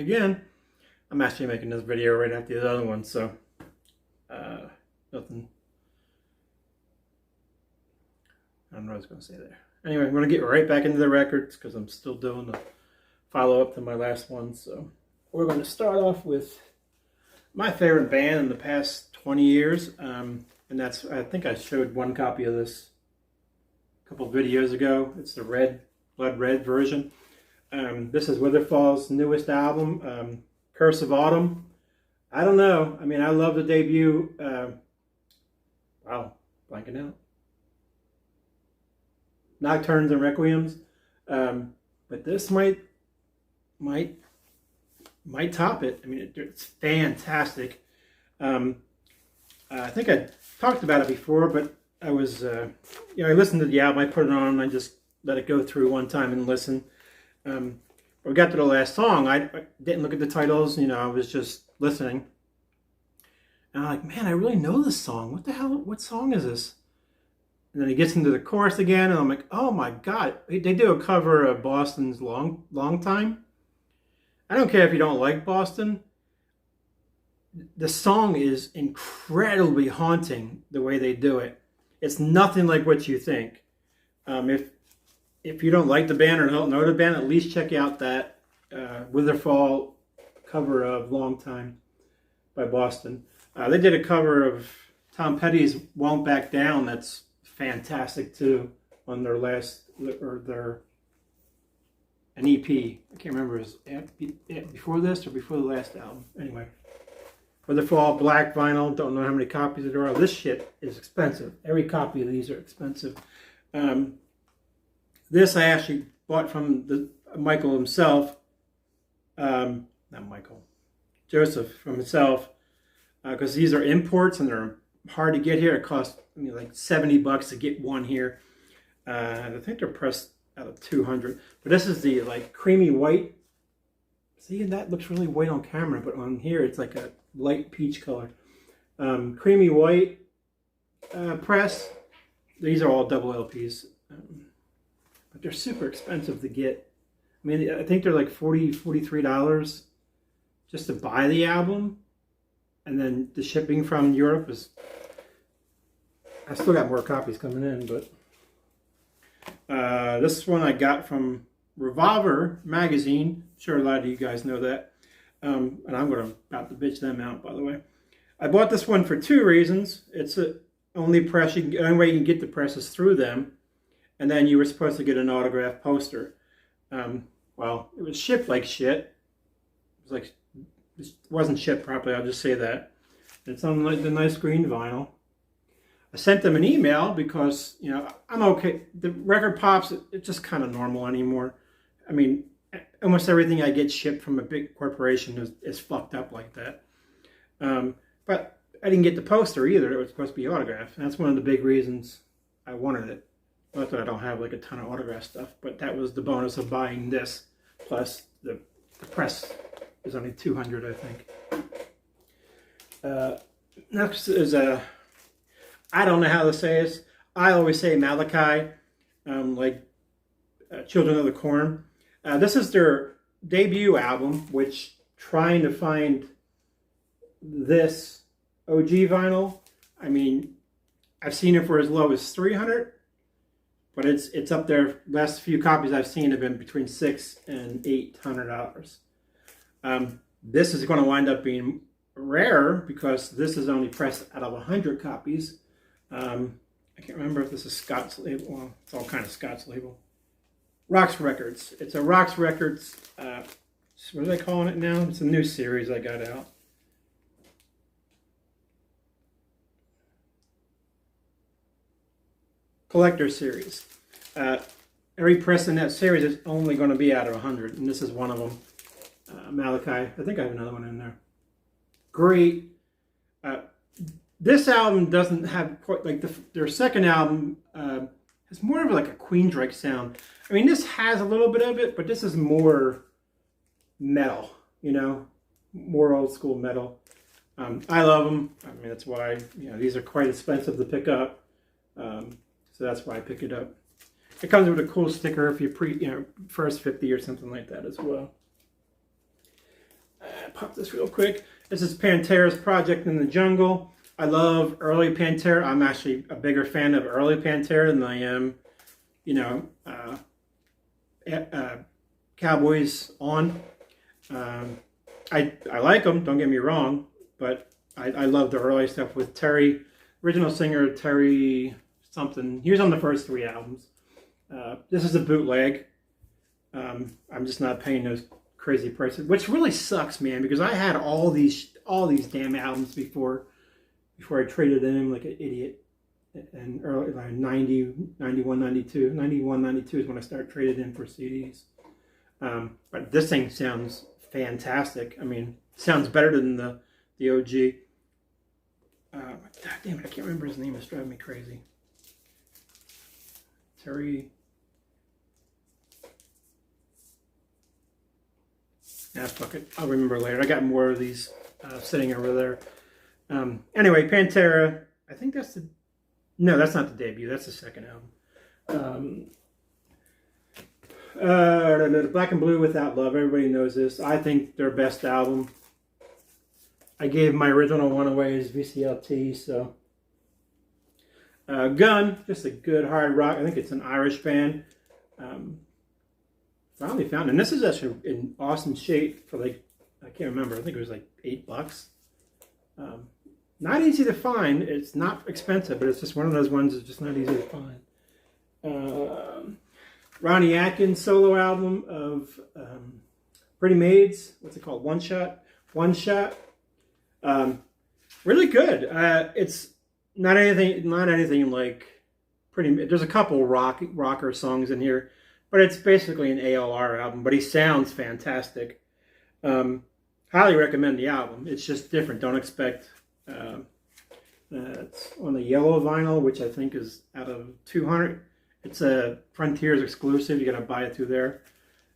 again. I'm actually making this video right after the other one, so nothing. I don't know what I was going to say there. Anyway, I'm going to get right back into the records because I'm still doing the follow-up to my last one. So we're going to start off with my favorite band in the past 20 years. And that's, I think I showed one copy of this a couple videos ago. It's the Blood Red version. This is Witherfall's newest album, Curse of Autumn. I don't know. I mean, I love the debut. Wow, blanking out. Nocturnes and Requiems. But this might top it. I mean, it's fantastic. I think I talked about it before, but I was, I listened to the album. I put it on and I just let it go through one time and listen. We got to the last song. I didn't look at the titles. I was just listening. And I'm like, man, I really know this song. What the hell? What song is this? And then he gets into the chorus again, and I'm like, oh my God. They do a cover of Boston's Long Time. I don't care if you don't like Boston. The song is incredibly haunting the way they do it. It's nothing like what you think. If you don't like the band or don't know the band, at least check out that Witherfall cover of Long Time by Boston. They did a cover of Tom Petty's Won't Back Down. That's fantastic too, on their an EP. I can't remember, is it before this or before the last album? Anyway, Witherfall, black vinyl. Don't know how many copies there are. This shit is expensive. Every copy of these are expensive. This I actually bought from Michael himself. Not Michael, Joseph from himself, because these are imports and they're hard to get here. It costs like $70 to get one here. I think they're pressed out of 200. But this is the like creamy white. See, that looks really white on camera, but on here it's like a light peach color. Creamy white press. These are all double LPs. But they're super expensive to get. I mean, I think they're like $43 just to buy the album. And then the shipping from Europe is... I still got more copies coming in, but... this one I got from Revolver magazine. I'm sure a lot of you guys know that. And I'm about to bitch them out, by the way. I bought this one for two reasons. It's the only way you can get the press is through them. And then you were supposed to get an autographed poster. Well, it was shipped like shit. It wasn't shipped properly, I'll just say that. It's on like the nice green vinyl. I sent them an email because, I'm okay. The record pops, it's just kind of normal anymore. I mean, almost everything I get shipped from a big corporation is fucked up like that. But I didn't get the poster either. It was supposed to be autographed. And that's one of the big reasons I wanted it. Not that I don't have like a ton of autograph stuff, but that was the bonus of buying this. Plus the press is only 200, I think. Next is I don't know how to say this. I always say Malachi, Children of the Corn. This is their debut album, which trying to find this OG vinyl. I mean, I've seen it for as low as $300, but it's up there. Last few copies I've seen have been between $600 and $800. This is going to wind up being rare because this is only pressed out of 100 copies. I can't remember if this is Scott's label. Well, it's all kind of Scott's label. Rox Records. It's a Rox Records. What are they calling it now? It's a new series I got out. Collector series. Every press in that series is only going to be out of 100, and this is one of them. Malachi. I think I have another one in there. Great. This album doesn't have quite like their second album has more of like a Queensryche sound. I mean, this has a little bit of it, but this is more metal, more old school metal. I love them. I mean, that's why these are quite expensive to pick up. So that's why I pick it up. It comes with a cool sticker if you first 50 or something like that as well. pop this real quick. This is Pantera's Project in the Jungle. I love early Pantera. I'm actually a bigger fan of early Pantera than I am, you know, Cowboys on. I like them, don't get me wrong, but I love the early stuff with Terry, original singer Terry something. He was on the first 3 albums. This is a bootleg. I'm just not paying those crazy prices, which really sucks, man, because I had all these damn albums before I traded in like an idiot. And early, like 90, 91, 92. 91, 92 is when I started trading in for CDs. But this thing sounds fantastic. I mean, it sounds better than the OG. God damn it, I can't remember his name. It's driving me crazy. Terry. Yeah, fuck it. I'll remember later. I got more of these sitting over there. Anyway, Pantera. I think that's the... No, that's not the debut. That's the second album. Black and Blue Without Love. Everybody knows this. I think their best album. I gave my original one away as VCLT, so... Gun. Just a good hard rock. I think it's an Irish band. Finally found it. And this is actually in awesome shape for like... I can't remember. I think it was like $8. Not easy to find. It's not expensive, but it's just one of those ones that's just not easy to find. Ronnie Atkins solo album of Pretty Maids. What's it called? One Shot. Really good. It's not anything like pretty. There's a couple rocker songs in here, but it's basically an ALR album. But he sounds fantastic. Highly recommend the album. It's just different. Don't expect. It's on the yellow vinyl, which I think is out of 200. It's a Frontiers exclusive. You got to buy it through there.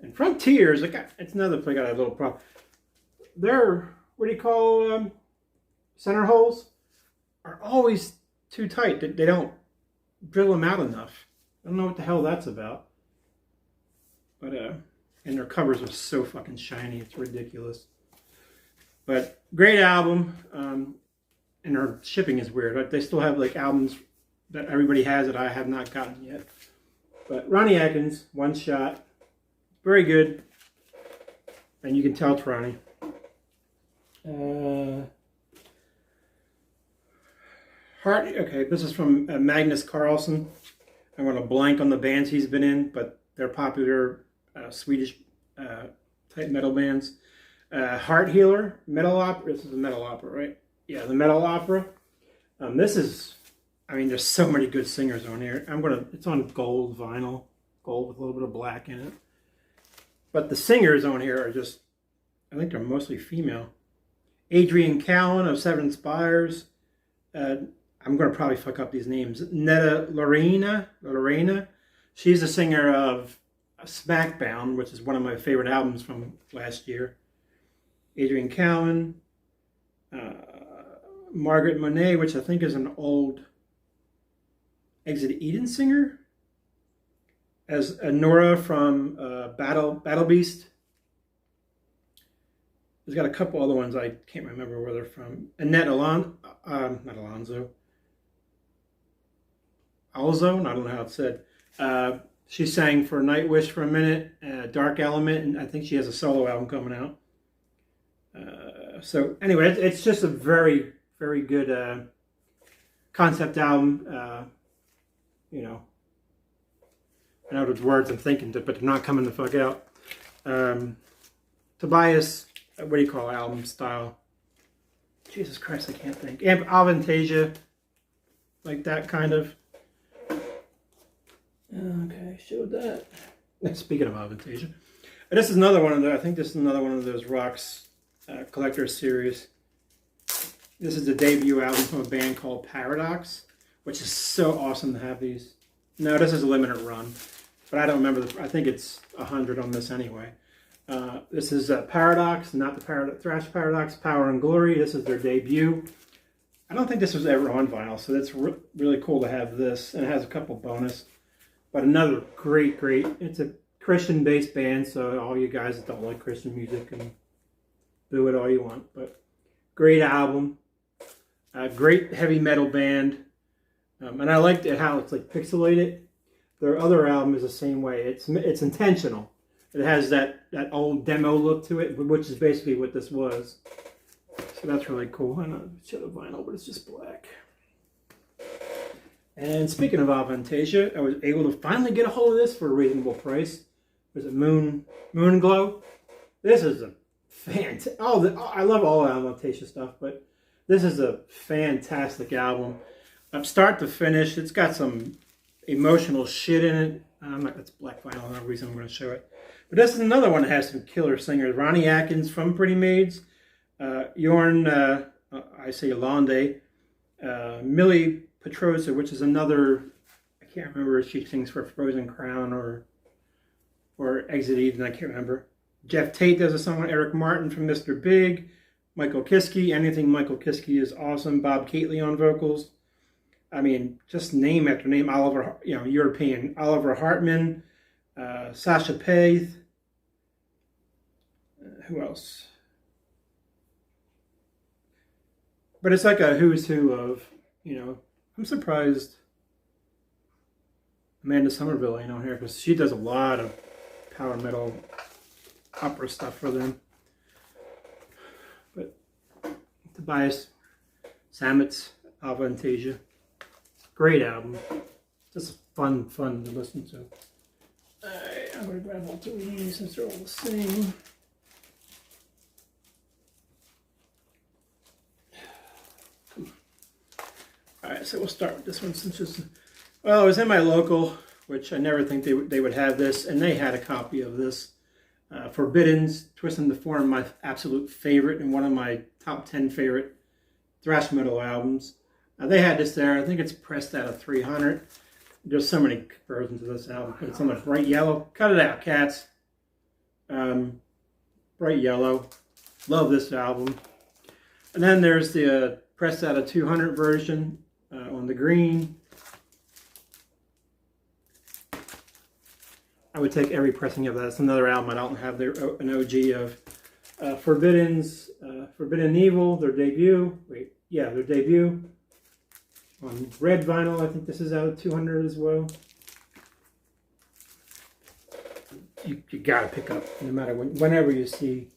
And Frontiers, it's another place got a little problem. Their, what do you call center holes are always too tight. They don't drill them out enough. I don't know what the hell that's about. But and their covers are so fucking shiny. It's ridiculous. But great album. And their shipping is weird. But they still have like albums that everybody has that I have not gotten yet. But Ronnie Atkins, One Shot, very good. And you can tell it's Ronnie. Okay, this is from Magnus Carlsen. I'm going to blank on the bands he's been in, but they're popular Swedish type metal bands. Heart Healer, metal opera. This is a metal opera, right? Yeah, the metal opera. This is, I mean, there's so many good singers on here. It's on gold vinyl, gold with a little bit of black in it. But the singers on here are just, I think they're mostly female. Adrienne Callan of Seven Spires. I'm going to probably fuck up these names. Netta Lorena. She's a singer of Smackbound, which is one of my favorite albums from last year. Adrienne Callan. Margaret Monet, which I think is an old Exit Eden singer. As Nora from Battle Beast. There's got a couple other ones I can't remember where they're from. Annette Alonso. Alzo? I don't know how it's said. She sang for Nightwish for a minute, Dark Element, and I think she has a solo album coming out. So anyway, it's just a very, very good concept album. You know, I know there's words I'm thinking, but they're not coming the fuck out. Tobias, what do you call album style? Jesus Christ, I can't think. Avantasia, like that kind of. Okay, showed that. Speaking of Avantasia, this is another one of I think this is another one of those Rocks collector series. This is the debut album from a band called Paradox, which is so awesome to have these. No, this is a limited run, but I don't remember. I think it's 100 on this anyway. This is Paradox, not the Thrash Paradox, Power and Glory. This is their debut. I don't think this was ever on vinyl, so that's really cool to have this. And it has a couple bonus. But another great, it's a Christian-based band, so all you guys that don't like Christian music can boo it all you want, but great album. Great heavy metal band. And I liked it how it's like pixelated. Their other album is the same way. It's intentional. It has that old demo look to it, which is basically what this was. So that's really cool. I know it's show the vinyl, but it's just black. And speaking of Avantasia, I was able to finally get a hold of this for a reasonable price. Was it Moon Glow? This is a fantastic. I love all Avantasia stuff, but this is a fantastic album. From start to finish, it's got some emotional shit in it. It's black vinyl, no reason I'm going to show it. But this is another one that has some killer singers. Ronnie Atkins from Pretty Maids, Jorn, I say Lande, Millie Petrosa, which is another, I can't remember if she sings for Frozen Crown or Exit Eden, I can't remember. Jeff Tate does a song with Eric Martin from Mr. Big. Michael Kiske, anything Michael Kiske is awesome. Bob Catley on vocals. I mean, just name after name. Oliver, European. Oliver Hartman, Sasha Paith. Who else? But it's like a who's who of, I'm surprised Amanda Somerville ain't on here because she does a lot of power metal opera stuff for them. But Tobias Sammet's Avantasia. Great album. Just fun to listen to. Alright, I'm going to grab all two of these since they're all the same. Alright, so we'll start with this one since it's... Well, it was in my local, which I never think they would have this, and they had a copy of this. Forbidden's Twisting the Form, my absolute favorite and one of my top 10 favorite thrash metal albums. They had this there. I think it's pressed out of 300. There's so many versions of this album. It's on a bright yellow. Cut it out, cats. Bright yellow. Love this album. And then there's the pressed out of 200 version on the green. I would take every pressing of that. It's another album I don't have an OG of. Forbidden Evil, their debut. Their debut. On red vinyl, I think this is out of 200 as well. You gotta pick up, no matter whenever you see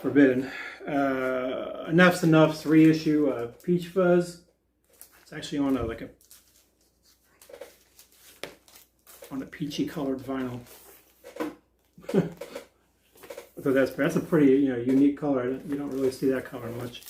Forbidden. Enough's Enough's reissue of Peach Fuzz. It's actually on a peachy colored vinyl. So that's a pretty unique color. You don't really see that color much.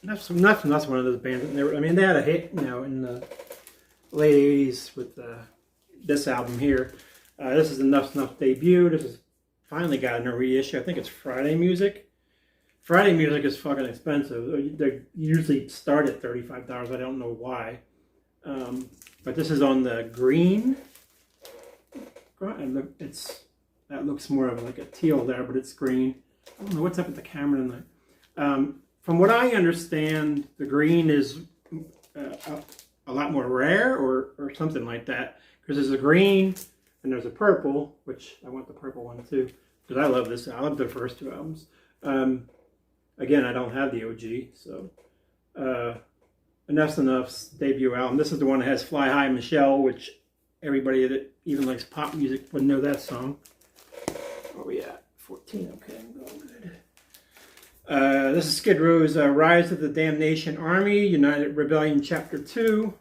That's one of those bands. They had a hit, in the late '80s with this album here. This is the Enough's Enough debut. This has finally gotten a reissue. I think it's Friday Music. Friday Music is fucking expensive. They usually start at $35. I don't know why. But this is on the green. That looks more of like a teal there, but it's green. I don't know what's up with the camera tonight. From what I understand, the green is a lot more rare or something like that. Because there's a green and there's a purple, which I want the purple one too. Because I love this. I love the first two albums. Again, I don't have the OG, so... Enough's Enough's debut album. This is the one that has Fly High Michelle, which everybody that even likes pop music would know that song. Where are we at? 14, okay, I'm going good. This is Skid Row's Rise of the Damnation Army, United Rebellion Chapter 2.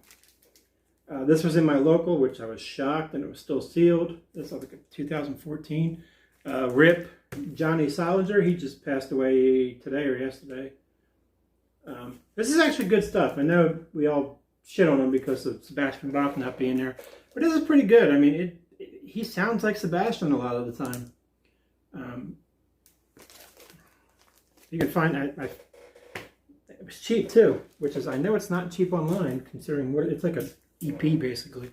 This was in my local, which I was shocked, and it was still sealed. This is like 2014. RIP Johnny Solinger, he just passed away today or yesterday. This is actually good stuff. I know we all shit on him because of Sebastian Bach not being there, but this is pretty good. He sounds like Sebastian a lot of the time. You can find it was cheap too, which is, I know it's not cheap online considering what it's like an EP basically.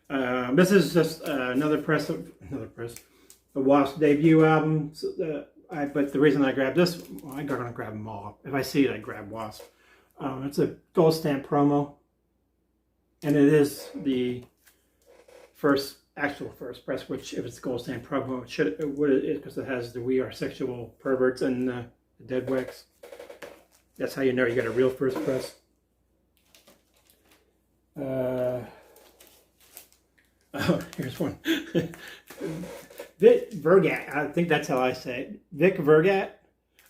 This is just another press, the Wasp debut album. So, but the reason I grabbed this, I'm going to grab them all. If I see it, I grab Wasp. It's a gold stamp promo. And it is the actual first press, which if it's gold stand promo, it would because it has the "We Are Sexual Perverts" and the Dead Wax. That's how you know you got a real first press. Oh, here's one. Vic Vergat, I think that's how I say it. Vic Vergat.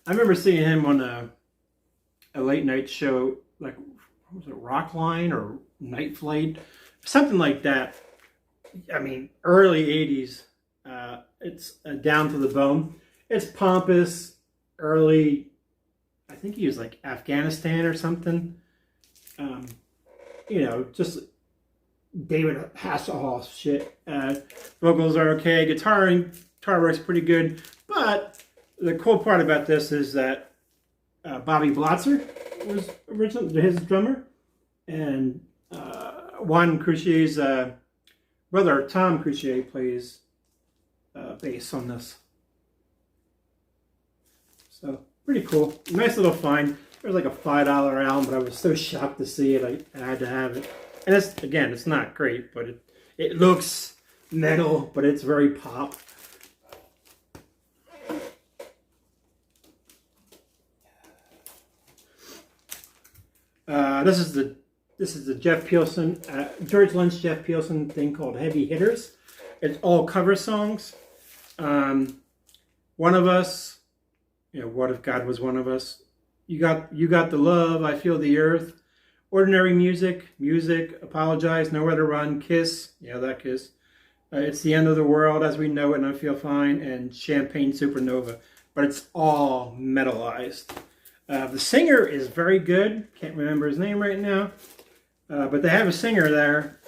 I remember seeing him on a late night show, like, what was it, Rockline or Night Flight? Something like that. I mean, early 80s. It's down to the bone. It's pompous, early, I think he was like Afghanistan or something. You know, just David Hasselhoff shit. Vocals are okay. Guitar works pretty good. But the cool part about this is that Bobby Blotzer was his drummer, and Juan Crouchier's brother Tom Crouchier plays bass on this. So pretty cool. Nice little find. It was like a $5 album, but I was so shocked to see it. I had to have it. And it's not great, but it looks metal, but it's very pop. This is the Jeff Peelson, George Lynch, Jeff Peelson thing called Heavy Hitters. It's all cover songs. One of Us, you know, What If God Was One of Us? You got the Love, I Feel the Earth. Ordinary Music, Apologize, Nowhere to Run, Kiss, yeah, that Kiss. It's the End of the World as We Know It and I Feel Fine, and Champagne Supernova. But it's all metalized. The singer is very good. Can't remember his name right now. But they have a singer there.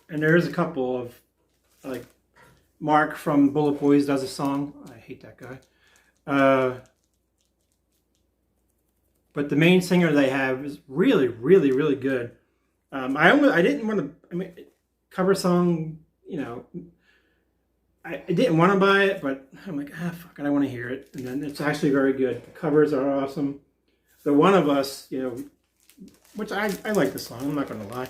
And there is a couple of, like, Mark from Bullet Boys does a song. I hate that guy. But the main singer they have is really, really, really good. I didn't want to, I mean, cover song, you know, I didn't want to buy it, but I'm like, fuck it, I want to hear it. And then it's actually very good. The covers are awesome. The One of Us, you know, which I like the song, I'm not going to lie.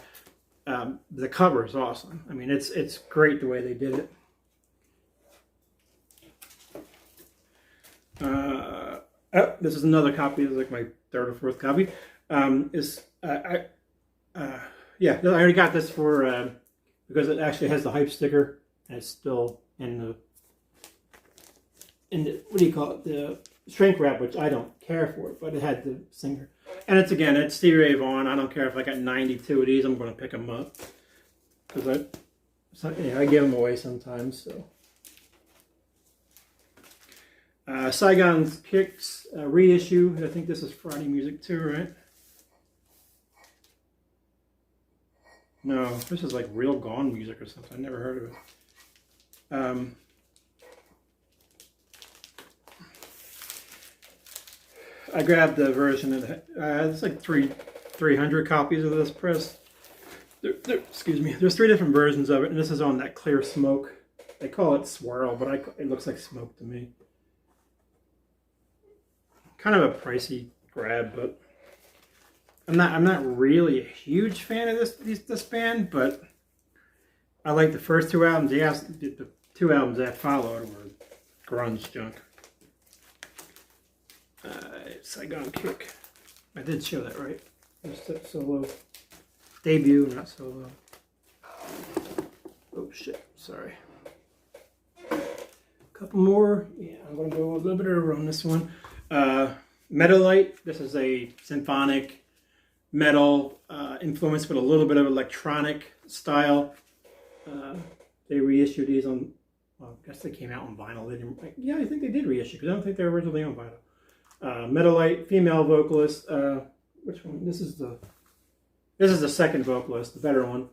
The cover is awesome. I mean, it's great the way they did it. This is another copy. It's like my third or fourth copy. Yeah, I already got this for because it actually has the hype sticker, and it's still in the what do you call it, the shrink wrap, which I don't care for, but it had the singer. And it's Stevie Ray Vaughan. I don't care if I got 92 of these. I'm going to pick them up because I give them away sometimes. So. Saigon's Kicks reissue. I think this is Friday Music too, right? No, this is like Real Gone Music or something. I never heard of it. I grabbed the version of it's like 300 copies of this press. Excuse me. There's 3 different versions of it, and this is on that clear smoke. They call it swirl, but it looks like smoke to me. Kind of a pricey grab, but I'm not really a huge fan of this band, but I like the first 2 albums. The 2 albums that followed were grunge junk. Saigon Kick. I did show that, right? It's solo. Debut, not solo. Oh shit, sorry. Couple more. Yeah, I'm going to go a little bit over on this one. Metalite. This is a symphonic metal influence with a little bit of electronic style. They reissued these on, well, I guess they came out on vinyl. They didn't, yeah, I think they did reissue because I don't think they were originally on vinyl. Metalite, female vocalist. Which one? This is the second vocalist, the better one.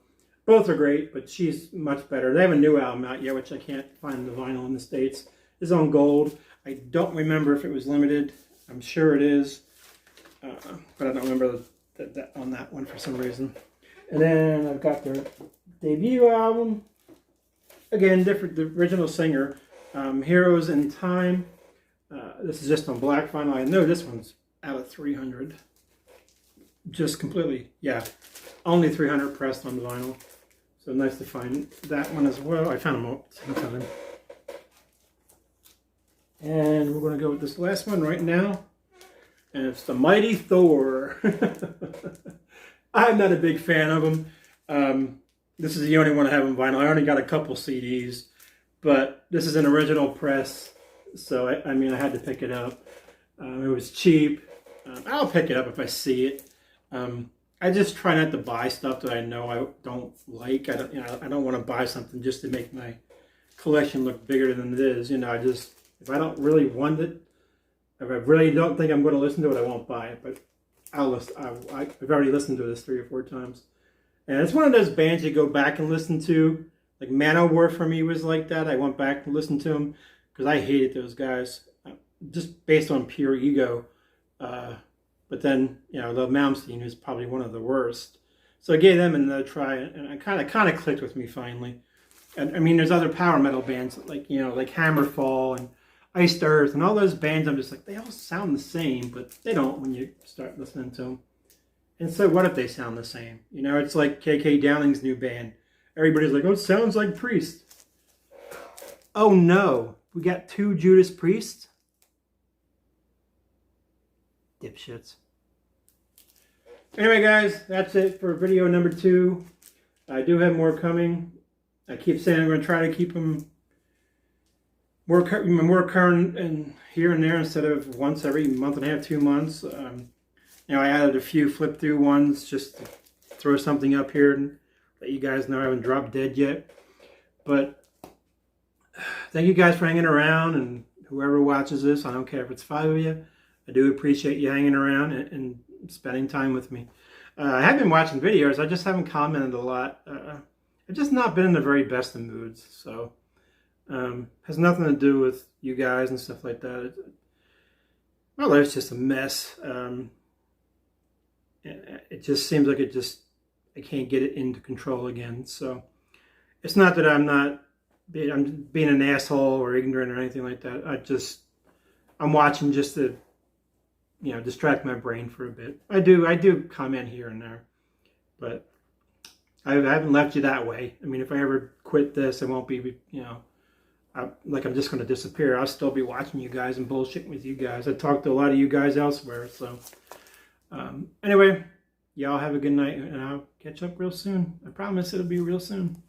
Both are great, but she's much better. They have a new album out yet, which I can't find the vinyl in the States. It's on gold. I don't remember if it was limited. I'm sure it is, but I don't remember that on that one for some reason. And then I've got their debut album. Again, different. The original singer, Heroes in Time. This is just on black vinyl. I know this one's out of 300. just completely, yeah, only 300 pressed on the vinyl. So nice to find that one as well. I found them all at the same time. And we're going to go with this last one right now. And it's the Mighty Thor. I'm not a big fan of them. This is the only one I have on vinyl. I only got a couple CDs. But this is an original press. So, I mean, I had to pick it up. It was cheap. I'll pick it up if I see it. I just try not to buy stuff that I know I don't like. I don't want to buy something just to make my collection look bigger than it is. You know, if I don't really want it, if I really don't think I'm going to listen to it, I won't buy it. But I'll listen. I've already listened to this 3 or 4 times, and it's one of those bands you go back and listen to. Like Manowar for me was like that. I went back and listened to them because I hated those guys, just based on pure ego. But then, you know, the Malmsteen is probably one of the worst. So I gave them another try, and it kind of clicked with me finally. And I mean, there's other power metal bands like, you know, like Hammerfall and Iced Earth and all those bands. I'm just like, they all sound the same, but they don't when you start listening to them. And so what if they sound the same? You know, it's like KK Downing's new band. Everybody's like, oh, it sounds like Priest. Oh no, we got 2 Judas Priests? Dipshits. Anyway, guys, that's it for video number 2. I do have more coming. I keep saying I'm going to try to keep them more current and here and there instead of once every month and a half, 2 months. You know, I added a few flip through ones just to throw something up here and let you guys know I haven't dropped dead yet. But thank you guys for hanging around, and whoever watches this, I don't care if it's 5 of you. I do appreciate you hanging around and spending time with me. I have been watching videos. I just haven't commented a lot. I've just not been in the very best of moods. So, has nothing to do with you guys and stuff like that. My life's just a mess. It just seems like I can't get it into control again. So, it's not that I'm being an asshole or ignorant or anything like that. I'm watching just to, you know, distract my brain for a bit. I do comment here and there, but I haven't left you that way. I mean, if I ever quit this, I won't be, you know, I'm just going to disappear. I'll still be watching you guys and bullshitting with you guys. I talked to a lot of you guys elsewhere, so anyway, y'all have a good night, and I'll catch up real soon. I promise it'll be real soon.